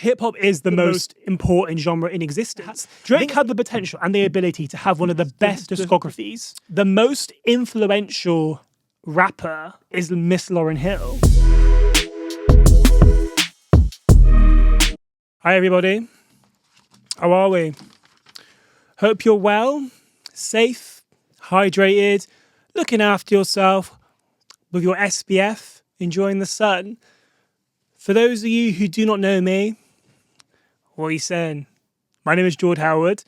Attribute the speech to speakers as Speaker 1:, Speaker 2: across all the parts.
Speaker 1: hip-hop is the most important genre in existence. Drake had the potential and the ability to have one of the best discographies. The most influential rapper is Miss Lauryn Hill. Hi everybody, how are we? Hope you're well, safe, hydrated, looking after yourself with your SPF, enjoying the sun. For those of you who do not know me, what are you saying? My name is Jord Howard.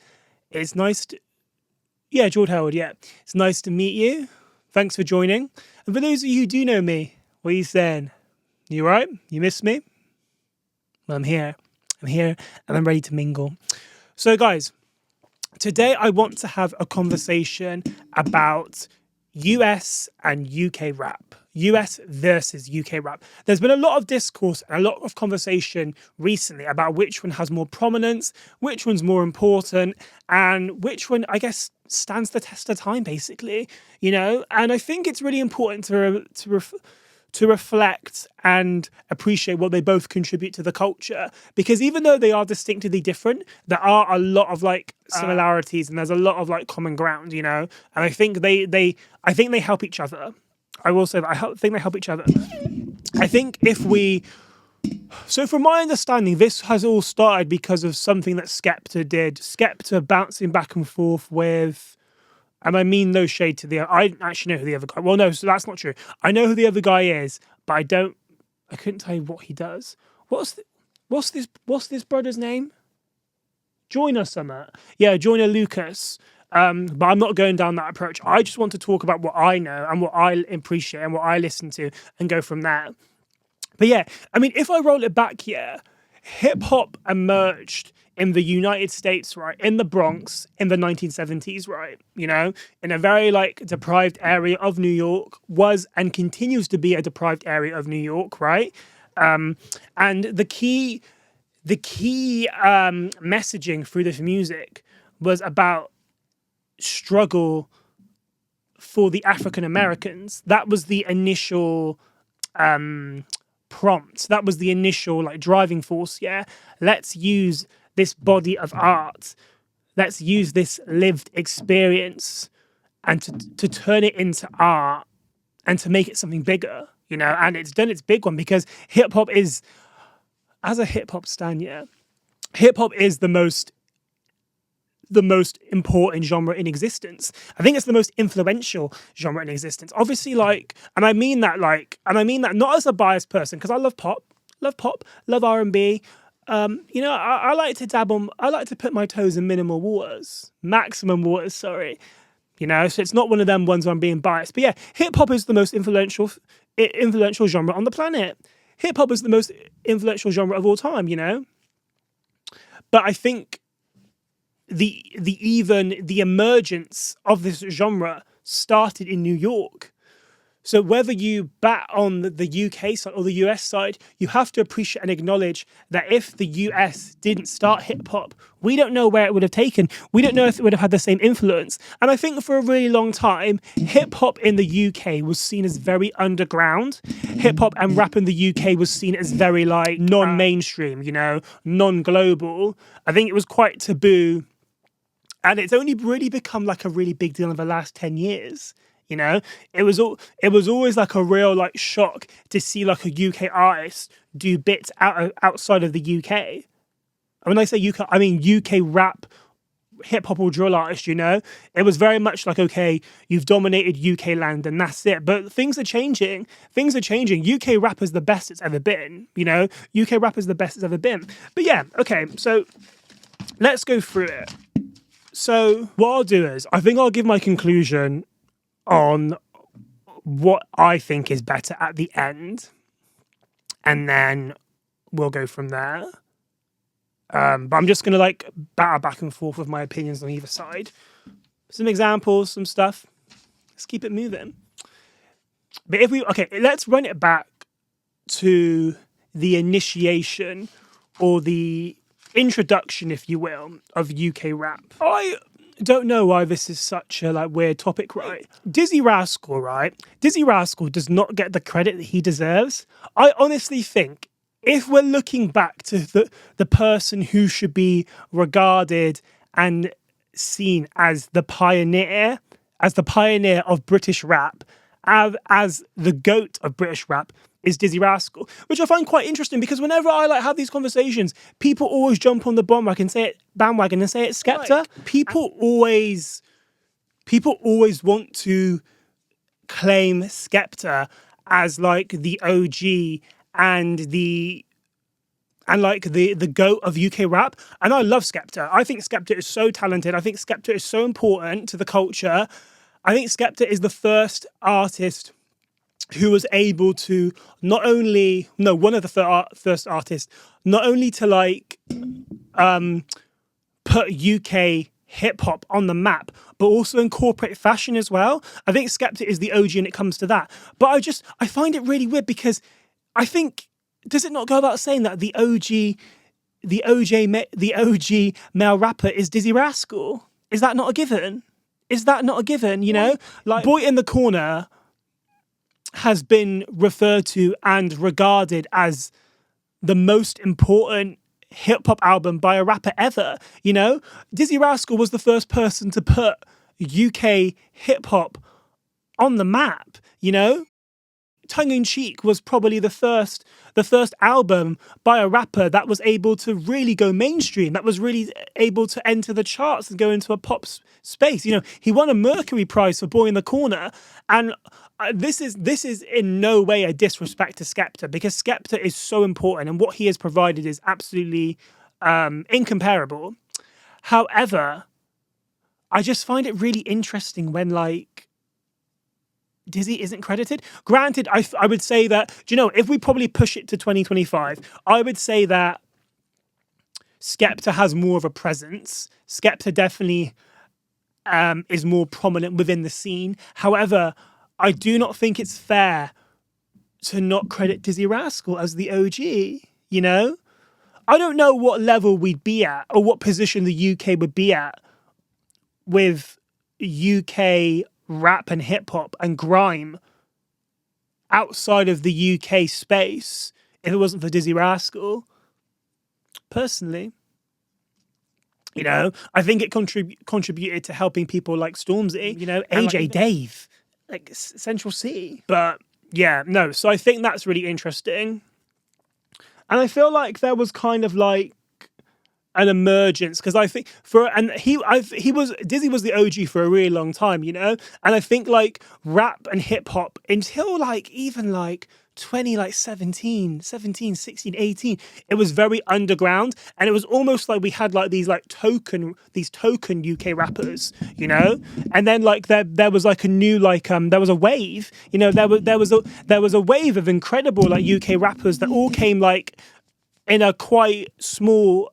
Speaker 1: It's nice to... Yeah, Jord Howard, yeah. It's nice to meet you. Thanks for joining. And for those of you who do know me, what are you saying? You right? You miss me? Well, I'm here. I'm here and I'm ready to mingle. So guys, today I want to have a conversation about US and UK rap. US versus UK rap. There's been a lot of discourse and a lot of conversation recently about which one has more prominence, which one's more important, and which one, I guess, stands the test of time, basically, you know? And I think it's really important to reflect and appreciate what they both contribute to the culture, because even though they are distinctively different, there are a lot of like similarities and there's a lot of like common ground, you know? And I think they help each other. I will say that I think they help each other. I think so from my understanding, this has all started because of something that Skepta did. Skepta bouncing back and forth with, and I mean no shade to I actually know who the other guy, well no, so that's not true. I know who the other guy is, but I couldn't tell you what he does. What's this brother's name? Joyner Summer. Yeah, Joyner Lucas. But I'm not going down that approach. I just want to talk about what I know and what I appreciate and what I listen to and go from there. But yeah, I mean, if I roll it back here, hip hop emerged in the United States, right, in the Bronx in the 1970s, right, you know, in a very like deprived area of New York, was and continues to be a deprived area of New York, right? And the key messaging through this music was about struggle for the African Americans. That was the initial prompt. That was the initial like driving force. Yeah, let's use this body of art. Let's use this lived experience and to turn it into art and to make it something bigger. You know, and it's done its big one because hip hop is, as a hip hop stan, yeah, hip hop is the most important genre in existence. I think it's the most influential genre in existence. Obviously, like, and I mean that not as a biased person, because I love pop, love R&B. You know, I like to put my toes in maximum waters, sorry. You know, so it's not one of them ones where I'm being biased. But yeah, hip hop is the most influential genre on the planet. Hip hop is the most influential genre of all time, you know? But I think the emergence of this genre started in New York. So whether you bat on the UK side or the US side, you have to appreciate and acknowledge that if the US didn't start hip hop, we don't know where it would have taken. We don't know if it would have had the same influence. And I think for a really long time, hip hop in the UK was seen as very underground. Hip hop and rap in the UK was seen as very like non-mainstream, you know, non-global. I think it was quite taboo. And it's only really become like a really big deal in the last 10 years. You know, it was always like a real like shock to see like a UK artist do bits outside of the UK. And when I say UK, I mean UK rap, hip hop or drill artist, you know? It was very much like, okay, you've dominated UK land and that's it. But things are changing. UK rap is the best it's ever been, you know? UK rap is the best it's ever been. But yeah, okay, so let's go through it. So what I'll do is, I think I'll give my conclusion on what I think is better at the end, and then we'll go from there. But I'm just going to like batter back and forth with my opinions on either side. Some examples, some stuff. Let's keep it moving. But let's run it back to the initiation or the introduction, if you will, of UK rap. I don't know why this is such a like weird topic, right? Dizzie Rascal, right? Dizzie Rascal does not get the credit that he deserves. I honestly think if we're looking back to the person who should be regarded and seen as the pioneer of British rap, as the GOAT of British rap, is Dizzie Rascal, which I find quite interesting because whenever I like have these conversations, people always jump on the bandwagon and say it's Skepta. Like, people always want to claim Skepta as like the OG and the GOAT of UK rap. And I love Skepta. I think Skepta is so talented. I think Skepta is so important to the culture. I think Skepta is the first artist who was able to one of the first artists, not only to like put UK hip hop on the map, but also incorporate fashion as well. I think Skepta is the OG when it comes to that. But I find it really weird because I think, does it not go without saying that the OG male rapper is Dizzie Rascal? Is that not a given? You know, like Boy in the Corner has been referred to and regarded as the most important hip-hop album by a rapper ever, you know? Dizzie Rascal was the first person to put UK hip-hop on the map, you know? Tongue in Cheek was probably the first album by a rapper that was able to really go mainstream, that was really able to enter the charts and go into a pop space. You know, he won a Mercury Prize for Boy in the Corner, and this is in no way a disrespect to Skepta, because Skepta is so important and what he has provided is absolutely incomparable. However, I just find it really interesting when like Dizzie isn't credited. Granted, I would say that, do you know, if we probably push it to 2025, I would say that Skepta has more of a presence. Skepta definitely is more prominent within the scene. However, I do not think it's fair to not credit Dizzie Rascal as the OG, you know? I don't know what level we'd be at or what position the UK would be at with UK rap and hip hop and grime outside of the UK space if it wasn't for Dizzie Rascal. Personally, you know, I think it contributed to helping people like Stormzy, you know, AJ like, Dave, like Central C. But yeah, no, so I think that's really interesting. And I feel like there was kind of like an emergence, because I think Dizzie was the OG for a really long time, you know? And I think like rap and hip hop until like even like 16, 18, it was very underground, and it was almost like we had like these token UK rappers, you know? And then like there was like a new there was a wave, you know, there was a wave of incredible like UK rappers that all came like in a quite small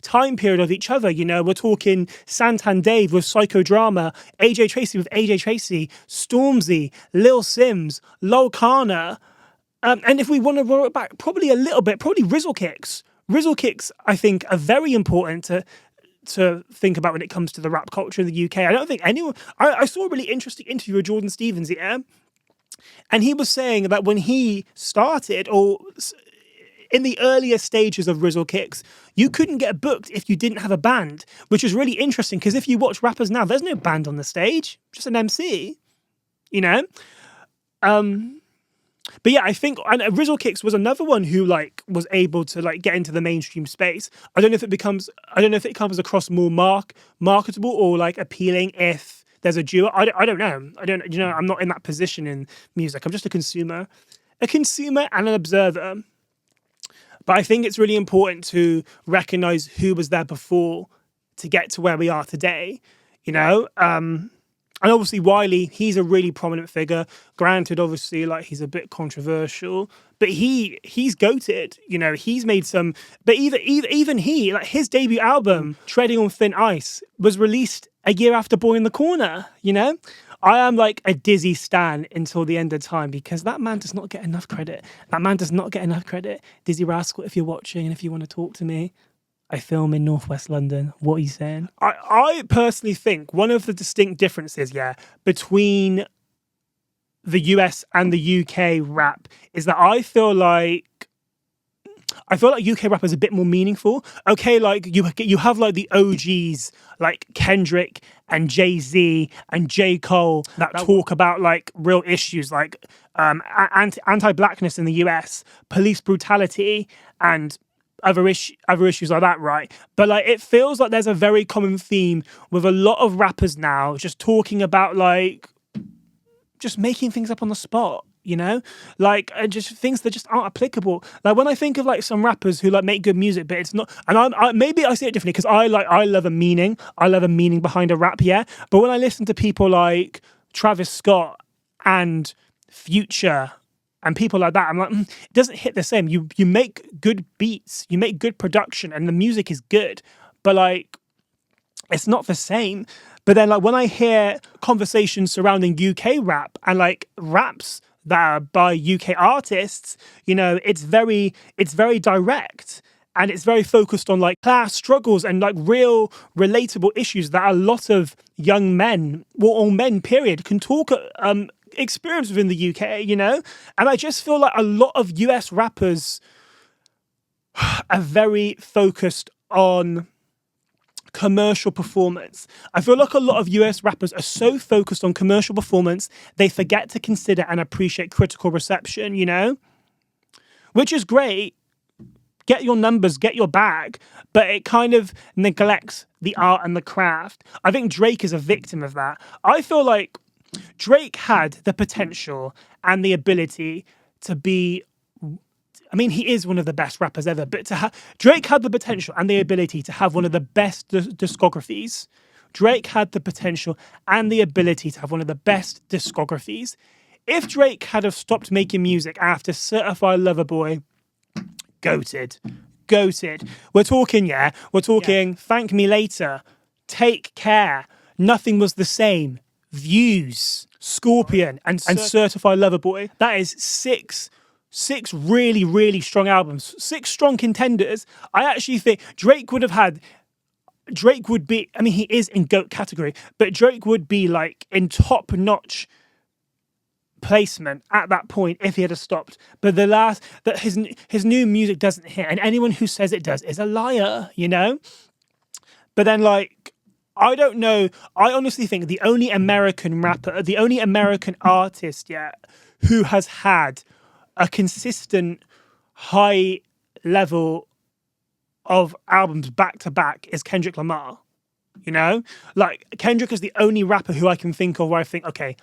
Speaker 1: time period of each other, you know. We're talking Santan Dave with Psychodrama, AJ Tracey with AJ Tracey, Stormzy, Lil Simz, Lol Kana, and if we want to roll it back probably a little bit, probably Rizzle Kicks. Rizzle Kicks, I think, are very important to think about when it comes to the rap culture in the UK. I don't think anyone... I saw a really interesting interview with Jordan Stevens, yeah? And he was saying that when he started, or in the earlier stages of Rizzle Kicks, you couldn't get booked if you didn't have a band, which is really interesting because if you watch rappers now, there's no band on the stage, just an MC, you know? But yeah, I think and Rizzle Kicks was another one who like was able to like get into the mainstream space. I don't know if it comes across more marketable or like appealing if there's a duo. I don't know. You know, I'm not in that position in music. I'm just a consumer and an observer. But I think it's really important to recognize who was there before to get to where we are today, you know? And obviously Wiley, he's a really prominent figure. Granted, obviously, like he's a bit controversial, but he's goated, you know, he's made some, but even he, like his debut album, Treading on Thin Ice, was released a year after Boy in the Corner, you know? I am like a Dizzy stan until the end of time because that man does not get enough credit. Dizzy Rascal, if you're watching and if you want to talk to me, I film in Northwest London. What are you saying? I personally think one of the distinct differences, between the US and the UK rap is that I feel like I feel like UK rap is a bit more meaningful. Okay, like you have like the OGs like Kendrick and Jay-Z and J. Cole that talk about like real issues like anti-blackness in the US, police brutality, and other issues like that, right? But like it feels like there's a very common theme with a lot of rappers now just talking about like just making things up on the spot, you know, like just things that just aren't applicable. Like when I think of like some rappers who like make good music, but it's not, and maybe I see it differently because I love a meaning. I love a meaning behind a rap, yeah. But when I listen to people like Travis Scott and Future and people like that, I'm like, it doesn't hit the same. You make good beats, you make good production, and the music is good, but like it's not the same. But then like when I hear conversations surrounding UK rap and like raps that are by UK artists, you know, it's very direct and it's very focused on like class struggles and like real relatable issues that a lot of young men, well, all men period, can talk experience within the UK, you know? And I just feel like a lot of US rappers are very focused on commercial performance. I feel like a lot of US rappers are so focused on commercial performance, they forget to consider and appreciate critical reception, you know? Which is great. Get your numbers, get your bag, but it kind of neglects the art and the craft. I think Drake is a victim of that. I feel like Drake had the potential and the ability to be, I mean, he is one of the best rappers ever, but Drake had the potential and the ability to have one of the best discographies. Drake had the potential and the ability to have one of the best discographies. If Drake had have stopped making music after Certified Lover Boy, goated. We're talking Thank Me Later, Take Care, Nothing Was the Same, Views, Scorpion, and Certified Lover Boy. That is six really, really strong albums, 6 strong contenders. I actually think Drake would be, I mean, he is in GOAT category, but Drake would be like in top-notch placement at that point if he had stopped. But his new music doesn't hit, and anyone who says it does is a liar, you know? But then like, I don't know, I honestly think the only American rapper, the only American artist yet who has had a consistent high level of albums back to back is Kendrick Lamar. You know? Like Kendrick is the only rapper who I can think of where I think, okay,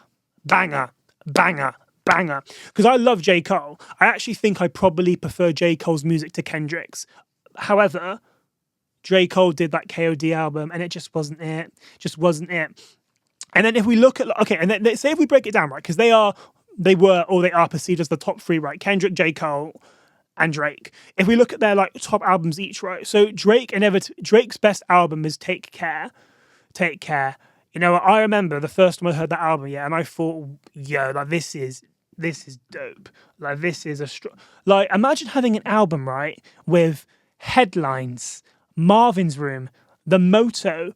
Speaker 1: banger. Because I love J. Cole. I actually think I probably prefer J. Cole's music to Kendrick's. However, J. Cole did that KOD album and it just wasn't it. And then if we look at, okay, and then say if we break it down, right, because they are perceived as the top 3, right? Kendrick, J. Cole, and Drake. If we look at their like top albums each, right? So Drake's best album is Take Care. You know, I remember the first time I heard that album, yeah, and I thought, yo, like this is dope. Like this is like imagine having an album, right, with Headlines, Marvin's Room, The Moto,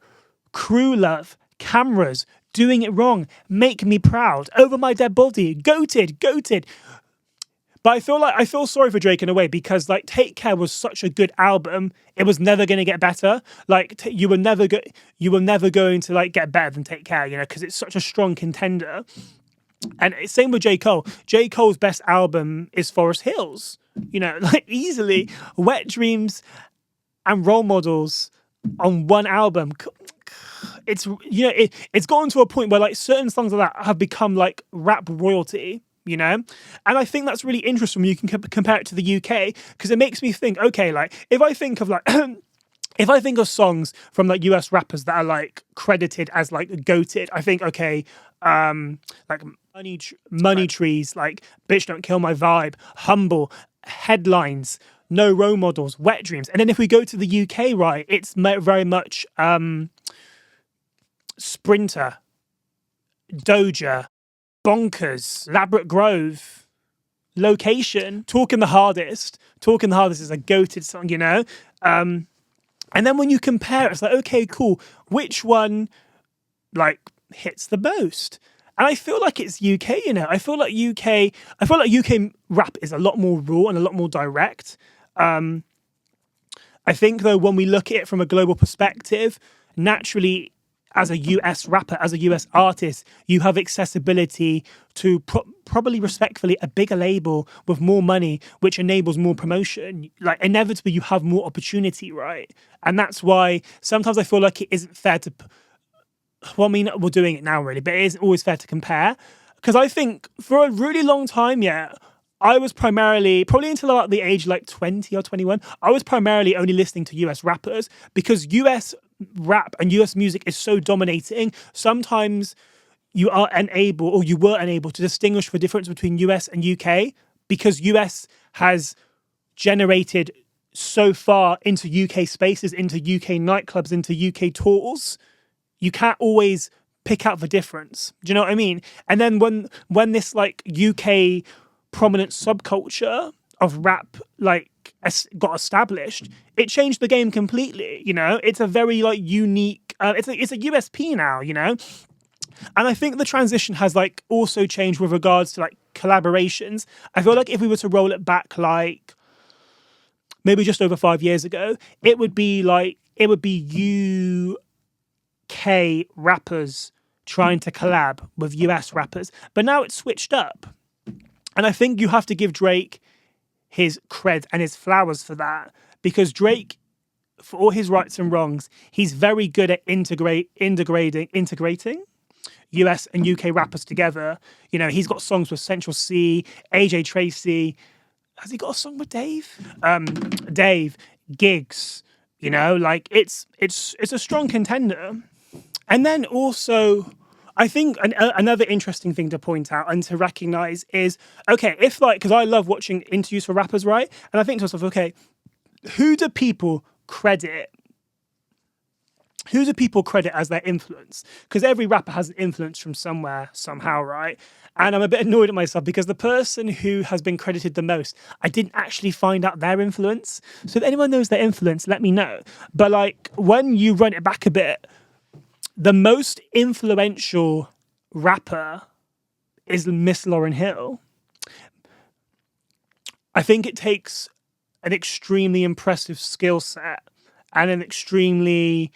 Speaker 1: Crew Love, Cameras, Doing It Wrong, Make Me Proud, Over My Dead Body, Goated. But I feel sorry for Drake in a way because like Take Care was such a good album, it was never going to get better. Like you were never going to like get better than Take Care, you know, because it's such a strong contender. And same with J. Cole. J. Cole's best album is Forest Hills, you know, like easily. Wet Dreams and Role Models on one album. It's, you know, it's gotten to a point where like certain songs like that have become like rap royalty, you know? And I think that's really interesting when you can compare it to the UK, because it makes me think, okay, like if I think of like, if I think of songs from like US rappers that are like credited as like goated, I think, okay, like Money Trees, like Bitch Don't Kill My Vibe, Humble, Headlines, No Role Models, Wet Dreams. And then if we go to the UK, right, it's very much Sprinter, Doja, Bonkers, Labrador Grove, Location, Talking the Hardest is a goated song, you know? And then when you compare it, it's like, okay, cool. Which one, like, hits the most? And I feel like it's UK, you know? I feel like UK rap is a lot more raw and a lot more direct. I think, though, when we look at it from a global perspective, naturally, as a US rapper, as a US artist, you have accessibility to probably respectfully a bigger label with more money, which enables more promotion. Like, inevitably, you have more opportunity, right? And that's why sometimes I feel like it isn't fair to. Well, I mean, we're doing it now, really, but it isn't always fair to compare. Because I think for a really long time, yeah, I was primarily, probably until about the age like 20 or 21, I was primarily only listening to US rappers because US rap and US music is so dominating. Sometimes you are unable, or you were unable, to distinguish the difference between US and UK because US has generated so far into UK spaces, into UK nightclubs, into UK tours. You can't always pick out the difference. Do you know what I mean? And then when this like UK prominent subculture of rap like got established, it changed the game completely. You know, it's a very like unique. It's a USP now. You know, and I think the transition has like also changed with regards to like collaborations. I feel like if we were to roll it back like maybe just over 5 years ago, it would be UK rappers trying to collab with US rappers. But now it's switched up. And I think you have to give Drake his cred and his flowers for that. Because Drake, for all his rights and wrongs, he's very good at integrating US and UK rappers together. You know, he's got songs with Central C, AJ Tracy. Has he got a song with Dave? Dave, Gigs. You know, like it's a strong contender. And then also, I think another interesting thing to point out and to recognize is, okay, if like, because I love watching interviews for rappers, right? And I think to myself, okay, who do people credit? Who do people credit as their influence? Because every rapper has an influence from somewhere, somehow, right? And I'm a bit annoyed at myself because the person who has been credited the most, I didn't actually find out their influence. So if anyone knows their influence, let me know. But like, when you run it back a bit, the most influential rapper is Miss Lauryn Hill. I think it takes an extremely impressive skill set and an extremely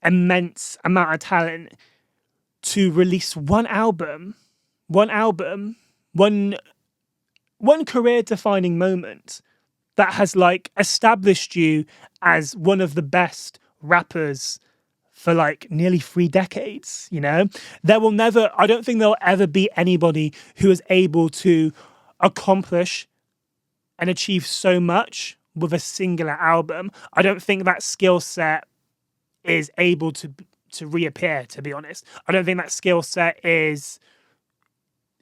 Speaker 1: immense amount of talent to release one career-defining moment that has like established you as one of the best rappers for like nearly 3 decades. You know, I don't think there'll ever be anybody who is able to accomplish and achieve so much with a singular album. I don't think that skill set is able to reappear, to be honest. I don't think that skill set is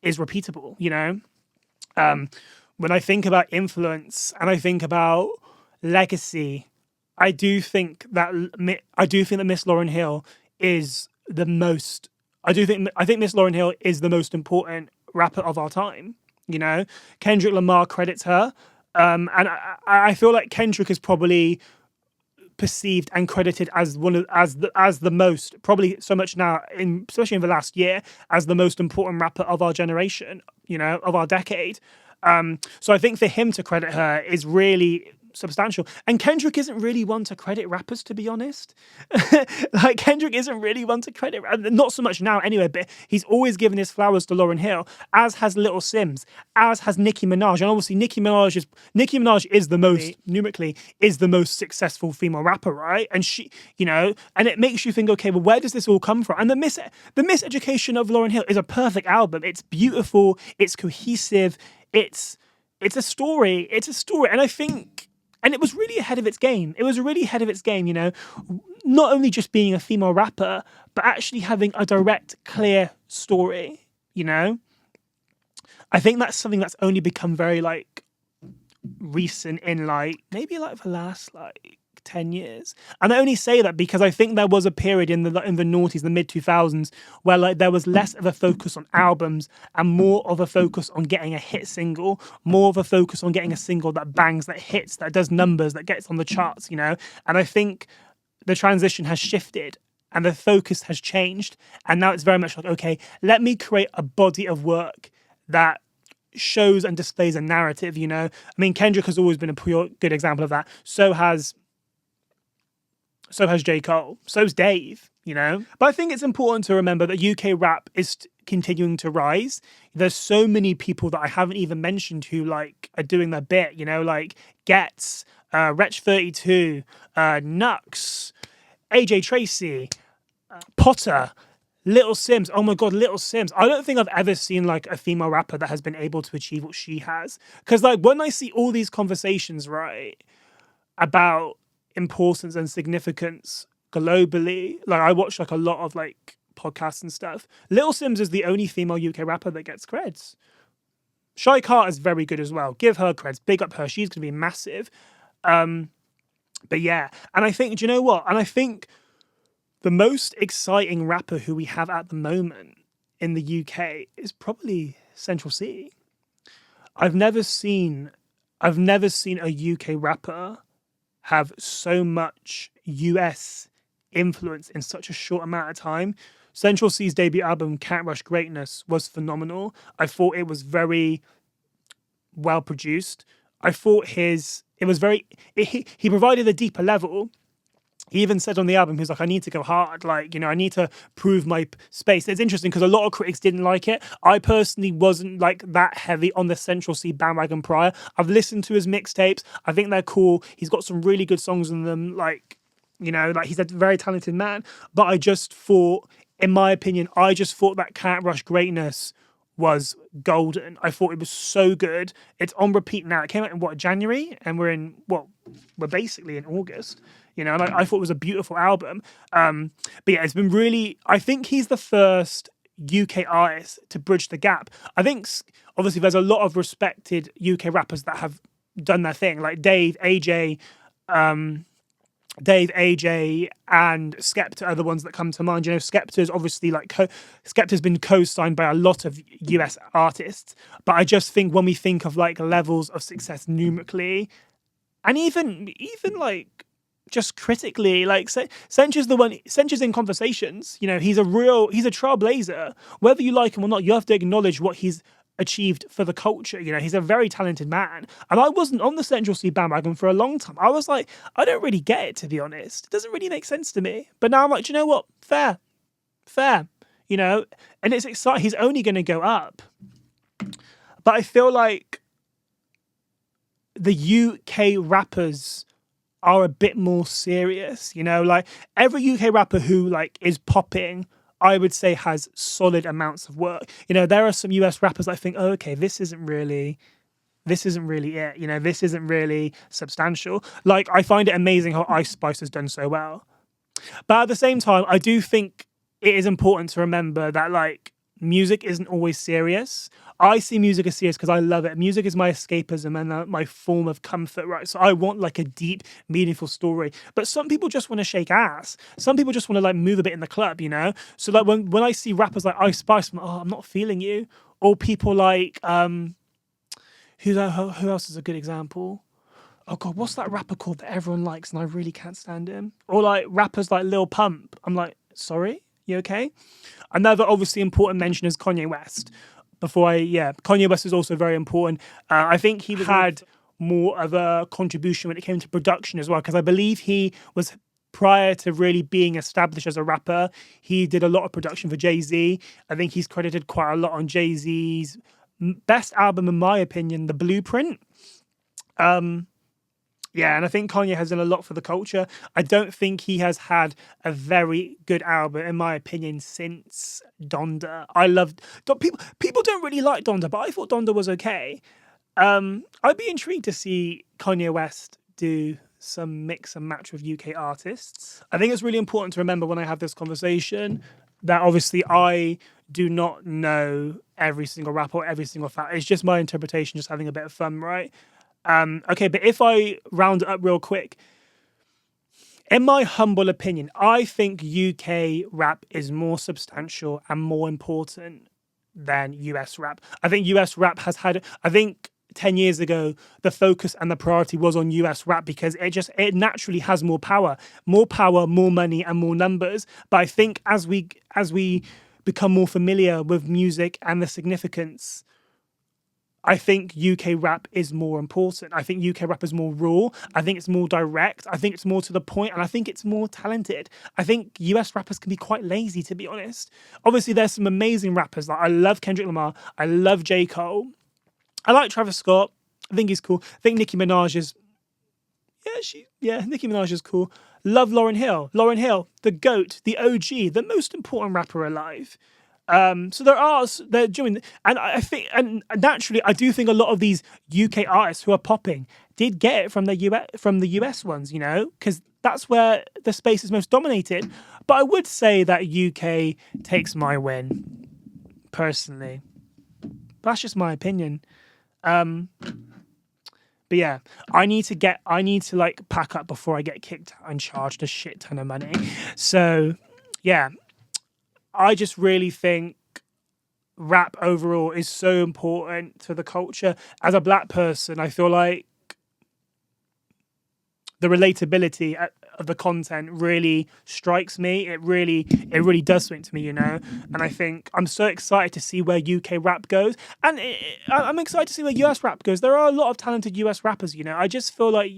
Speaker 1: repeatable, you know? When I think about influence and I think about legacy, I do think that Miss Lauryn Hill is the most. I think Miss Lauryn Hill is the most important rapper of our time. You know, Kendrick Lamar credits her, and I feel like Kendrick is probably perceived and credited as the most, probably so much now, especially in the last year, as the most important rapper of our generation. You know, of our decade. So I think for him to credit her is really substantial. And Kendrick isn't really one to credit rappers, to be honest. Like, Kendrick isn't really one to credit, not so much now anyway, but he's always given his flowers to Lauryn Hill, as has Little Simz, as has Nicki Minaj. And obviously Nicki Minaj is the most, numerically, is the most successful female rapper, right? And she, you know, and it makes you think, okay, well, where does this all come from? And the Miseducation of Lauryn Hill is a perfect album. It's beautiful, it's cohesive, it's a story. And I think, and it was really ahead of its game. You know, not only just being a female rapper, but actually having a direct, clear story, you know? I think that's something that's only become very, like, recent in, like, maybe, like, the last, like, 10 years. And I only say that because I think there was a period in the noughties, the mid-2000s, where like there was less of a focus on albums and more of a focus on getting a hit single, more of a focus on getting a single that bangs, that hits, that does numbers, that gets on the charts, you know? And I think the transition has shifted and the focus has changed. And now it's very much like, okay, let me create a body of work that shows and displays a narrative, you know? I mean, Kendrick has always been a pure good example of that. So has J. Cole. So's Dave, you know? But I think it's important to remember that UK rap is continuing to rise. There's so many people that I haven't even mentioned who like are doing their bit, you know, like Getz, Wretch32, Nux, AJ Tracy, Potter, Little Simz. Oh my God, Little Simz. I don't think I've ever seen like a female rapper that has been able to achieve what she has. Because like when I see all these conversations, right, about importance and significance globally, like I watch like a lot of like podcasts and stuff. Little Simz is the only female UK rapper that gets creds. Shy Carter's very good as well. Give her creds. Big up her. She's going to be massive. But yeah, and I think, do you know what? And I think the most exciting rapper who we have at the moment in the UK is probably Central C. I've never seen a UK rapper have so much US influence in such a short amount of time. Central C's debut album, Can't Rush Greatness, was phenomenal. I thought it was very well produced. I thought he provided a deeper level. He even said on the album, he's like, I need to go hard. Like, you know, I need to prove my space. It's interesting because a lot of critics didn't like it. I personally wasn't like that heavy on the Central C bandwagon prior. I've listened to his mixtapes. I think they're cool. He's got some really good songs in them. Like, you know, like he's a very talented man. But I just thought, in my opinion, that Can't Rush Greatness was golden. I thought it was so good. It's on repeat now. It came out in January? And we're basically in August. You know, and I thought it was a beautiful album. But yeah, it's been really, I think he's the first UK artist to bridge the gap. I think, obviously, there's a lot of respected UK rappers that have done their thing, like Dave, AJ, and Skepta are the ones that come to mind. You know, Skepta's obviously Skepta's been co-signed by a lot of US artists. But I just think when we think of like levels of success numerically, and even like, just critically, like Sench's in conversations. You know, he's a trailblazer. Whether you like him or not, you have to acknowledge what he's achieved for the culture. You know, he's a very talented man. And I wasn't on the Central C bandwagon for a long time. I was like, I don't really get it, to be honest. It doesn't really make sense to me. But now I'm like, do you know what? Fair. You know, and it's exciting. He's only going to go up. But I feel like the UK rappers are a bit more serious, you know, like every UK rapper who like is popping, I would say has solid amounts of work. You know, there are some US rappers I think, oh, okay, this isn't really it. You know, this isn't really substantial. Like, I find it amazing how Ice Spice has done so well. But at the same time, I do think it is important to remember that like music isn't always serious. I see music as serious because I love it. Music is my escapism and my form of comfort, right? So I want like a deep, meaningful story. But some people just want to shake ass. Some people just want to like move a bit in the club, you know? So like when I see rappers like Ice Spice, I'm like, oh, I'm not feeling you. Or people like, who else is a good example? Oh God, what's that rapper called that everyone likes and I really can't stand him? Or like rappers like Lil Pump. I'm like, sorry, you okay? Another obviously important mention is Kanye West. Kanye West is also very important. I think he had more of a contribution when it came to production as well, because I believe he was, prior to really being established as a rapper, he did a lot of production for Jay-Z. I think he's credited quite a lot on Jay-Z's best album, in my opinion, The Blueprint. Yeah, and I think Kanye has done a lot for the culture. I don't think he has had a very good album, in my opinion, since Donda. People don't really like Donda, but I thought Donda was okay. I'd be intrigued to see Kanye West do some mix and match with UK artists. I think it's really important to remember when I have this conversation that obviously I do not know every single rapper or every single fact. It's just my interpretation, just having a bit of fun, right? Okay, but if I round it up real quick, in my humble opinion, I think UK rap is more substantial and more important than US rap. I think US rap has had, I think 10 years ago, the focus and the priority was on US rap because it naturally has more power, more money and more numbers. But I think as we become more familiar with music and the significance I think UK rap is more important. I think UK rap is more raw. I think it's more direct. I think it's more to the point, and I think it's more talented. I think US rappers can be quite lazy, to be honest. Obviously, there's some amazing rappers. Like I love Kendrick Lamar. I love J. Cole. I like Travis Scott. I think he's cool. I think Nicki Minaj is Nicki Minaj is cool. Love Lauryn Hill. Lauryn Hill, the GOAT, the OG, the most important rapper alive. So they're doing, and I think, and naturally, I do think a lot of these UK artists who are popping did get it from the US ones, you know, because that's where the space is most dominated. But I would say that UK takes my win, personally. That's just my opinion. But yeah, I need to like pack up before I get kicked out and charged a shit ton of money. So yeah, I just really think rap overall is so important to the culture. As a black person, I feel like the relatability of the content really strikes me. It really does something to me, you know. And I think I'm so excited to see where UK rap goes, and I'm excited to see where US rap goes. There are a lot of talented US rappers, you know. I just feel like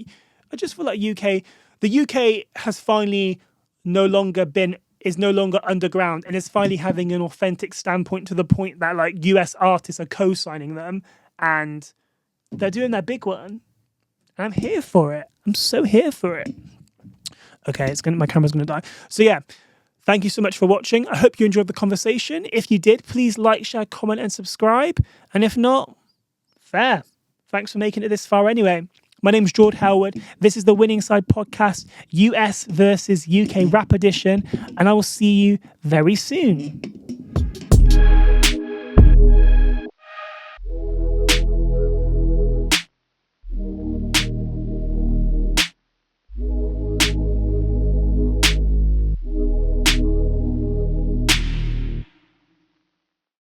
Speaker 1: the UK has finally is no longer underground and is finally having an authentic standpoint, to the point that like US artists are co-signing them and they're doing their big one. And I'm here for it. I'm so here for it. Okay, my camera's gonna die. So yeah, thank you so much for watching. I hope you enjoyed the conversation. If you did, please like, share, comment, and subscribe. And if not, fair. Thanks for making it this far anyway. My name's Jord Howard. This is the Winning Side Podcast, US versus UK Rap Edition, and I will see you very soon.